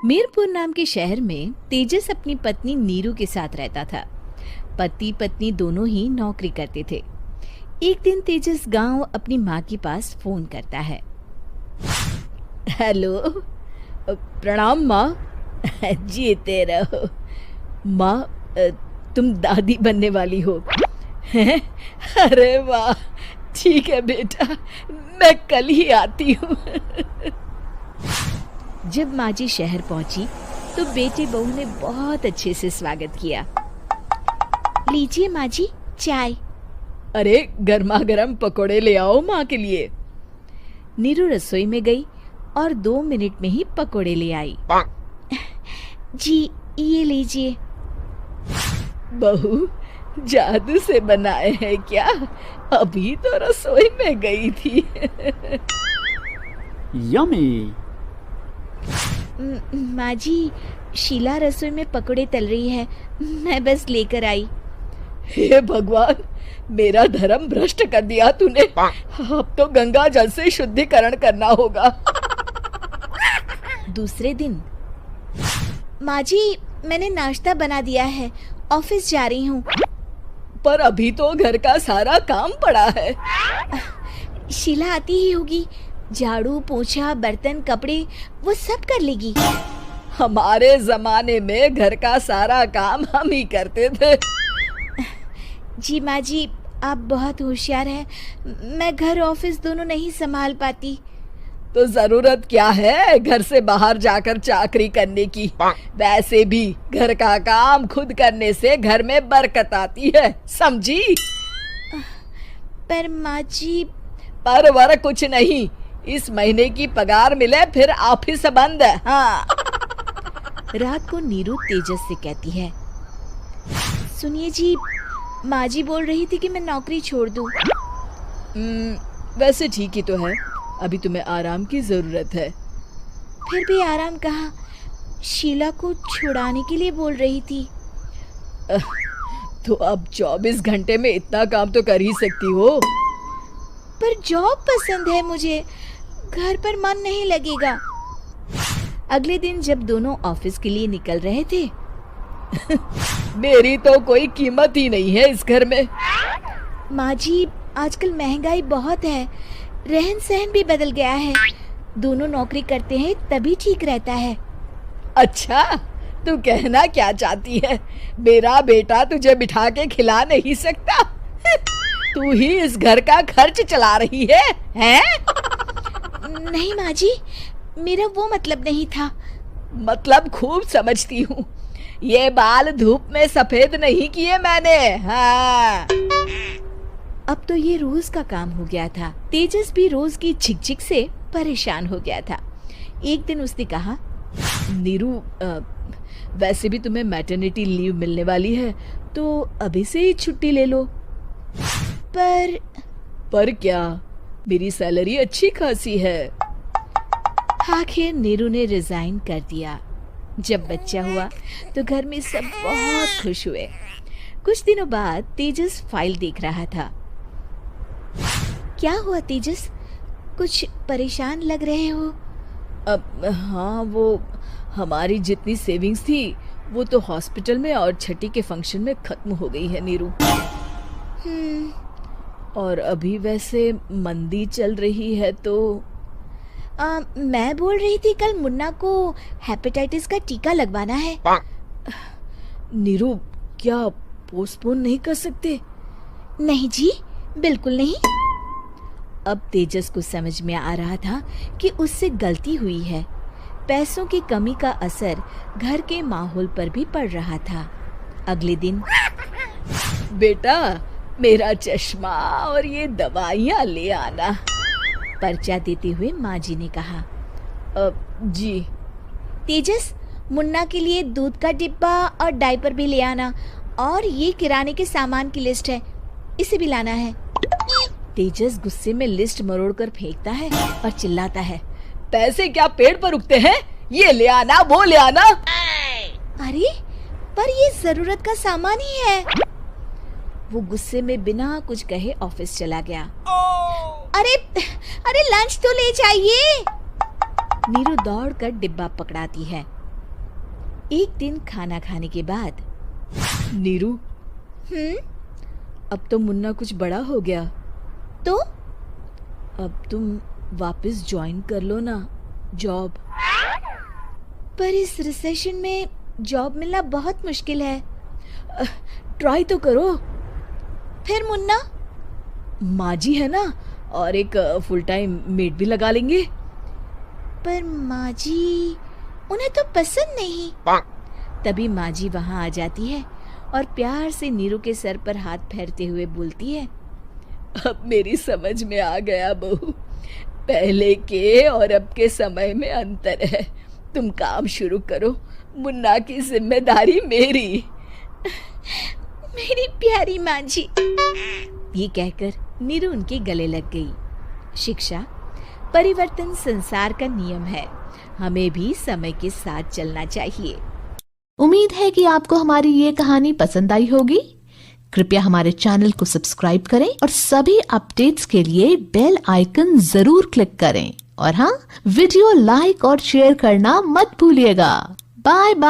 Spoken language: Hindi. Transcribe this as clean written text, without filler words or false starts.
मीरपुर नाम के शहर में तेजस अपनी पत्नी नीरू के साथ रहता था। पति पत्नी दोनों ही नौकरी करते थे। एक दिन तेजस गांव अपनी माँ के पास फोन करता है। हेलो, प्रणाम माँ। जीते रहो माँ, तुम दादी बनने वाली हो हैं? अरे वाह, ठीक है बेटा, मैं कल ही आती हूँ। जब माँ जी शहर पहुंची तो बेटे बहू ने बहुत अच्छे से स्वागत किया। लीजिए माँ जी, चाय। अरे गर्मा गर्म पकोड़े ले आओ माँ के लिए। नीरू रसोई में गई और 2 मिनट में ही पकोड़े ले आई। जी ये लीजिए। बहू जादू से बनाए हैं क्या? अभी तो रसोई में गई थी। यम्मी। माँ जी, शीला रसोई में पकोड़े तल रही है, मैं बस लेकर आई। हे भगवान, मेरा धर्म भ्रष्ट कर दिया तूने। अब तो गंगा जल से शुद्धिकरण करना होगा। दूसरे दिन, माँ जी मैंने नाश्ता बना दिया है, ऑफिस जा रही हूँ। पर अभी तो घर का सारा काम पड़ा है। शीला आती ही होगी, झाड़ू पोछा बर्तन कपड़े वो सब कर लेगी। हमारे जमाने में घर का सारा काम हम ही करते थे। जी माँ जी, आप बहुत होशियार हैं, मैं घर ऑफिस दोनों नहीं संभाल पाती। तो जरूरत क्या है घर से बाहर जाकर चाकरी करने की? वैसे भी घर का काम खुद करने से घर में बरकत आती है, समझी? पर माँ जी। पर वर कुछ नहीं, इस महीने की पगार मिले फिर ऑफिस बंद। हाँ। रात को नीरू तेजस से कहती है, सुनिए जी, माँ जी बोल रही थी कि मैं नौकरी छोड़ दूं। वैसे ठीक ही तो है, अभी तुम्हें आराम की जरूरत है। फिर भी आराम कहाँ, शीला को छुड़ाने के लिए बोल रही थी। तो अब 24 घंटे में इतना काम तो कर ही सकती हो। पर जॉब पसंद है मुझे, घर पर मन नहीं लगेगा। अगले दिन जब दोनों ऑफिस के लिए निकल रहे थे, मेरी तो कोई कीमत ही नहीं है इस घर में। माँ जी, आजकल महंगाई बहुत है, रहन सहन भी बदल गया है, दोनों नौकरी करते हैं तभी ठीक रहता है। अच्छा, तू कहना क्या चाहती है? मेरा बेटा तुझे बिठा के खिला नहीं सकता? तू ही इस घर का खर्च चला रही है, हैं? नहीं माँ जी, मेरा वो मतलब नहीं था। मतलब खूब समझती हूँ, ये बाल धूप में सफेद नहीं किए मैंने। हाँ। अब तो ये रोज का काम हो गया था। तेजस भी रोज की झिकझिक से परेशान हो गया था। एक दिन उसने कहा, नीरू, वैसे भी तुम्हें मैटरनिटी लीव मिलने वाली है, तो अभी से ही छुट्टी ले लो। पर क्या, मेरी सैलरी अच्छी खासी है। आखिर नीरू ने रिजाइन कर दिया। जब बच्चा हुआ तो घर में सब बहुत खुश हुए। कुछ दिनों बाद तेजस फाइल देख रहा था। क्या हुआ तेजस, कुछ परेशान लग रहे हो? अब हाँ, वो हमारी जितनी सेविंग्स थी वो तो हॉस्पिटल में और छठी के फंक्शन में खत्म हो गई है नीरू। और अभी वैसे मंदी चल रही है तो मैं बोल रही थी कल मुन्ना को हेपेटाइटिस का टीका लगवाना है। नीरू, क्या पोस्टपोन नहीं कर सकते? नहीं जी, बिल्कुल नहीं। अब तेजस को समझ में आ रहा था कि उससे गलती हुई है। पैसों की कमी का असर घर के माहौल पर भी पड़ रहा था। अगले दिन, बेटा मेरा चश्मा और ये दवाइयाँ ले आना, पर्चा देते हुए माँ जी ने कहा। जी। तेजस, मुन्ना के लिए दूध का डिब्बा और डायपर भी ले आना, और ये किराने के सामान की लिस्ट है, इसे भी लाना है। तेजस गुस्से में लिस्ट मरोड़कर फेंकता है और चिल्लाता है, पैसे क्या पेड़ पर उगते हैं? ये ले आना, वो ले आना। अरे पर ये जरूरत का सामान ही है। वो गुस्से में बिना कुछ कहे ऑफिस चला गया। अरे लंच तो ले जाइए। नीरू दौड़कर डिब्बा पकड़ाती है एक दिन खाना खाने के बाद, नीरू, अब तो मुन्ना कुछ बड़ा हो गया, तो अब तुम वापस ज्वाइन कर लो ना जॉब। पर इस रिसेशन में जॉब मिलना बहुत मुश्किल है। ट्राई तो करो। फिर मुन्ना? माँ जी है ना, और एक फुल टाइम मेड भी लगा लेंगे। पर माँ जी, उन्हें तो पसंद नहीं। तभी माँ जी वहाँ आ जाती है और प्यार से नीरू के सर पर हाथ फेरते हुए बोलती है, अब मेरी समझ में आ गया बहू, पहले के और अब के समय में अंतर है। तुम काम शुरू करो, मुन्ना की जिम्मेदारी मेरी। मेरी प्यारी माँ जी। ये कहकर नीरू उनके गले लग गई। शिक्षा, परिवर्तन संसार का नियम है, हमें भी समय के साथ चलना चाहिए। उम्मीद है कि आपको हमारी ये कहानी पसंद आई होगी। कृपया हमारे चैनल को सब्सक्राइब करें और सभी अपडेट्स के लिए बेल आइकन जरूर क्लिक करें। और हाँ, वीडियो लाइक और शेयर करना मत भूलिएगा। Bye bye.